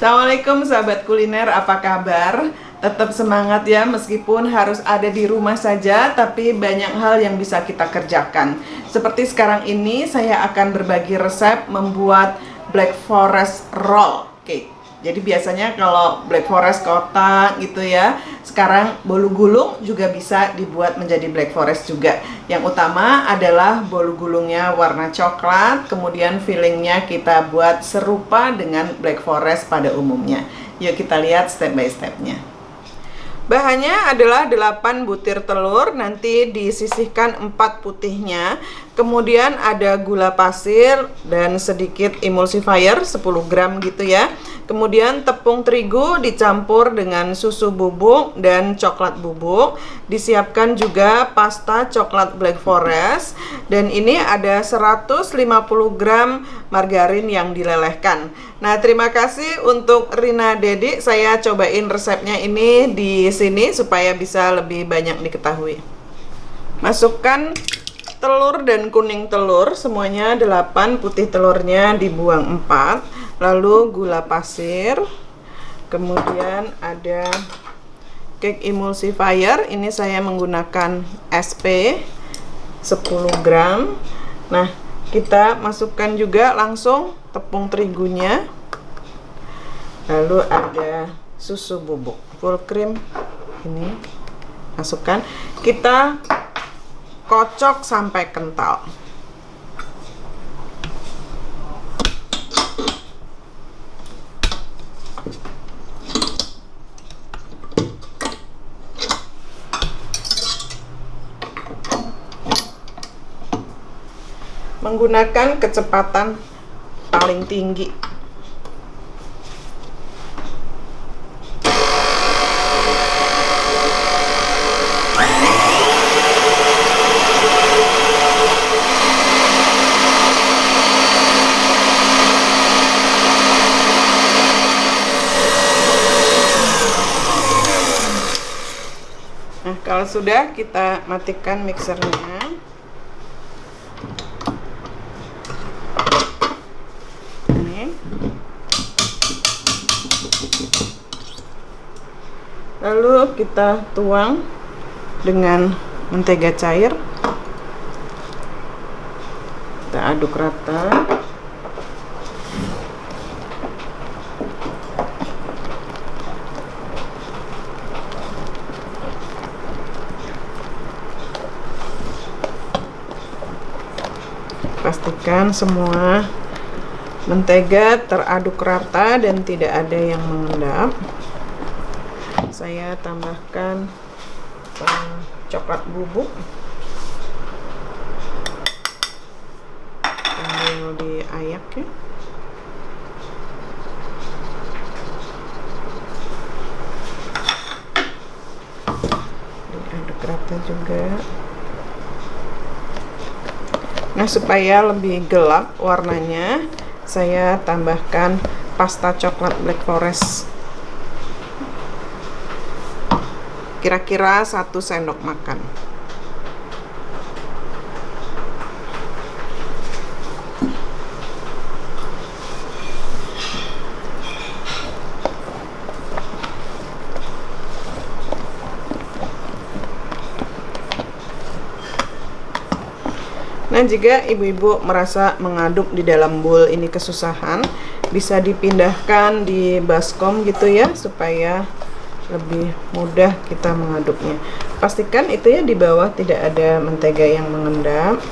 Assalamualaikum sahabat kuliner, apa kabar? Tetap semangat ya, meskipun harus ada di rumah saja, tapi banyak hal yang bisa kita kerjakan. Seperti sekarang ini, saya akan berbagi resep membuat Black Forest Roll Cake. Jadi biasanya kalau Black Forest kotak gitu ya, sekarang bolu gulung juga bisa dibuat menjadi Black Forest juga. Yang utama adalah bolu gulungnya warna coklat, kemudian fillingnya kita buat serupa dengan Black Forest pada umumnya. Yuk kita lihat step by stepnya. Bahannya adalah 8 butir telur, nanti disisihkan 4 putihnya. Kemudian ada gula pasir dan sedikit emulsifier 10 gram gitu ya. Kemudian tepung terigu dicampur dengan susu bubuk dan coklat bubuk. Disiapkan juga pasta coklat Black Forest. Dan ini ada 150 gram margarin yang dilelehkan. Nah, terima kasih untuk Rina Dedi. Saya cobain resepnya ini di sini supaya bisa lebih banyak diketahui. Masukkan telur dan kuning telur, semuanya 8, putih telurnya dibuang 4. Lalu gula pasir. Kemudian ada cake emulsifier. Ini saya menggunakan SP 10 gram. Nah, kita masukkan juga langsung tepung terigunya. Lalu ada susu bubuk full cream, ini masukkan, kita kocok sampai kental. Menggunakan kecepatan paling tinggi. Nah, kalau sudah, kita matikan mixernya. Lalu kita tuang dengan mentega cair. Kita aduk rata. Pastikan semua mentega teraduk rata dan tidak ada yang mengendap. Saya tambahkan coklat bubuk sambil diayak ya. Diaduk rata juga. Nah, supaya lebih gelap warnanya, saya tambahkan pasta coklat Black Forest. Kira-kira 1 sendok makan. Nah, jika ibu-ibu merasa mengaduk di dalam bowl ini kesusahan, bisa dipindahkan di baskom gitu ya, supaya lebih mudah kita mengaduknya. Pastikan itu ya, di bawah tidak ada mentega yang mengendap.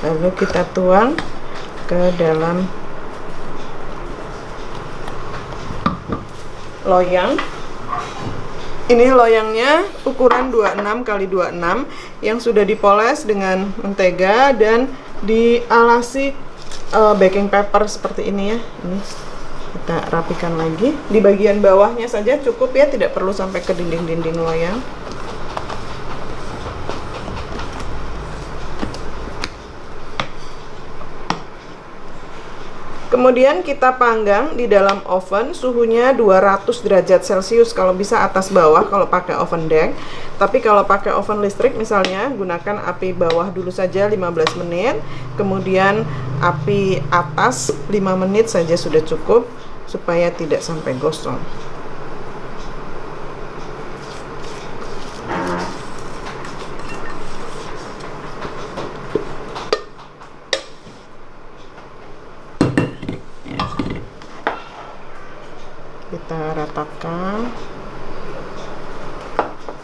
Lalu kita tuang ke dalam loyang. Ini loyangnya ukuran 26 x 26 yang sudah dipoles dengan mentega dan dialasi baking paper seperti ini ya. Ini kita rapikan lagi. Di bagian bawahnya saja cukup ya, tidak perlu sampai ke dinding-dinding loyang. Kemudian kita panggang di dalam oven, suhunya 200 derajat Celcius, kalau bisa atas bawah kalau pakai oven deck. Tapi kalau pakai oven listrik misalnya, gunakan api bawah dulu saja 15 menit, kemudian api atas 5 menit saja sudah cukup supaya tidak sampai gosong. Kita ratakan.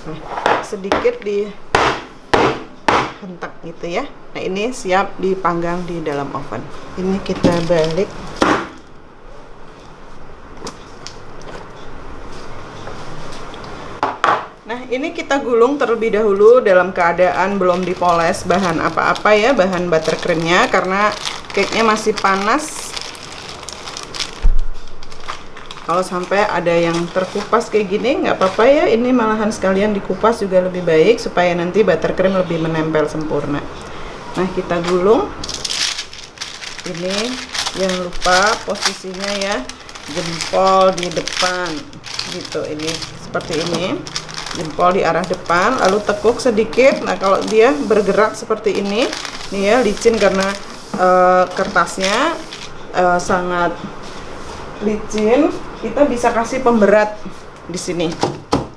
Nah, sedikit dihentak gitu ya. Nah, ini siap dipanggang di dalam oven. Ini kita balik. Nah, ini kita gulung terlebih dahulu dalam keadaan belum dipoles bahan apa-apa ya, bahan buttercreamnya, karena cake-nya masih panas. Kalau sampai ada yang terkupas kayak gini nggak apa-apa ya, ini malahan sekalian dikupas juga lebih baik supaya nanti buttercream lebih menempel sempurna. Nah, kita gulung. Ini jangan lupa posisinya ya, jempol di depan gitu, ini seperti ini, jempol di arah depan, lalu tekuk sedikit. Nah, kalau dia bergerak seperti ini nih ya, licin karena kertasnya sangat licin, kita bisa kasih pemberat di sini.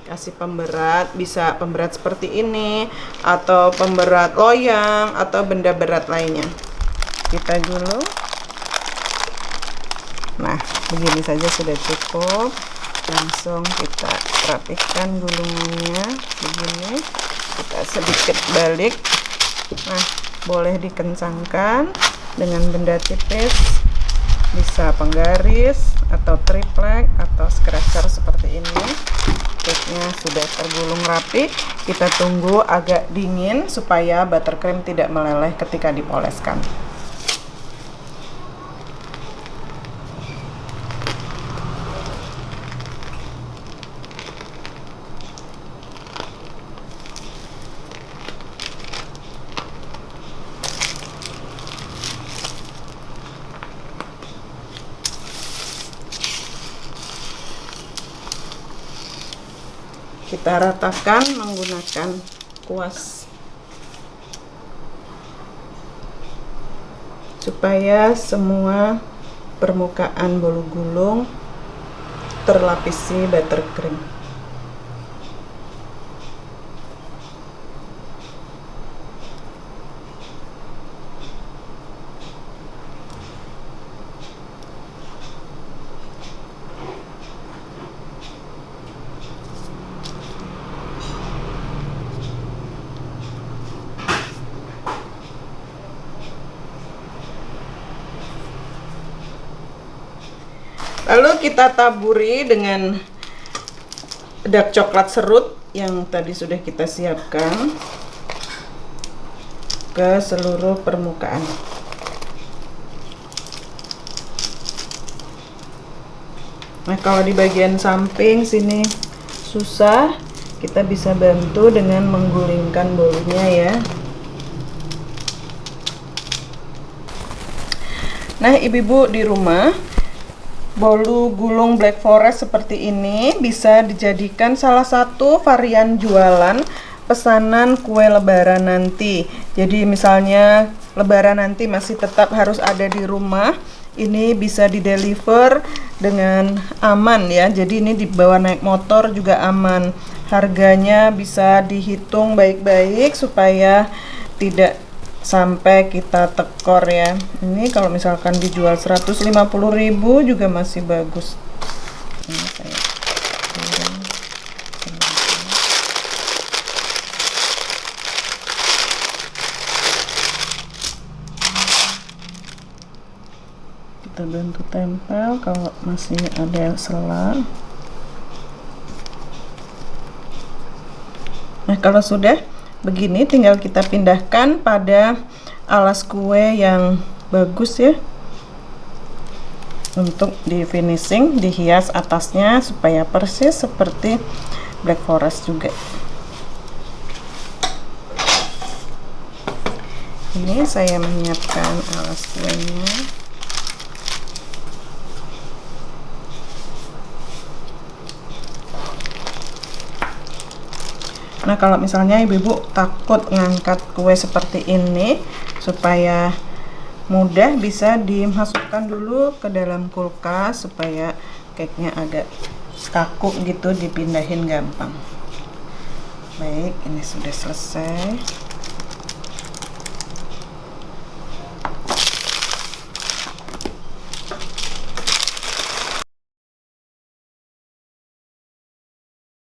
Kasih pemberat, bisa pemberat seperti ini atau pemberat loyang atau benda berat lainnya. Kita gulung. Nah, begini saja sudah cukup. Langsung kita rapikan gulungannya begini. Kita sedikit balik. Nah, boleh dikencangkan dengan benda tipis, bisa penggaris atau triplek atau scratcher seperti ini. Cake-nya sudah tergulung rapi. Kita tunggu agak dingin supaya buttercream tidak meleleh ketika dipoleskan. Kita ratakan menggunakan kuas supaya semua permukaan bolu gulung terlapisi buttercream. Lalu kita taburi dengan dark coklat serut yang tadi sudah kita siapkan ke seluruh permukaan. Nah, kalau di bagian samping sini susah, kita bisa bantu dengan menggulingkan bolunya ya. Nah, ibu-ibu di rumah, bolu gulung Black Forest seperti ini bisa dijadikan salah satu varian jualan pesanan kue lebaran nanti. Jadi misalnya lebaran nanti masih tetap harus ada di rumah, ini bisa di-deliver dengan aman ya. Jadi ini dibawa naik motor juga aman. Harganya bisa dihitung baik-baik supaya tidak sampai kita tekor ya. Ini kalau misalkan dijual 150.000 juga masih bagus. Ini saya kita bantu tempel kalau masih ada sela. Nah, kalau sudah begini tinggal kita pindahkan pada alas kue yang bagus ya, untuk di finishing, dihias atasnya supaya persis seperti Black Forest juga. Ini saya menyiapkan alas kuenya. Nah, kalau misalnya ibu-ibu takut ngangkat kue seperti ini, supaya mudah, bisa dimasukkan dulu ke dalam kulkas supaya cake-nya agak kaku gitu, dipindahin gampang. Baik, ini sudah selesai.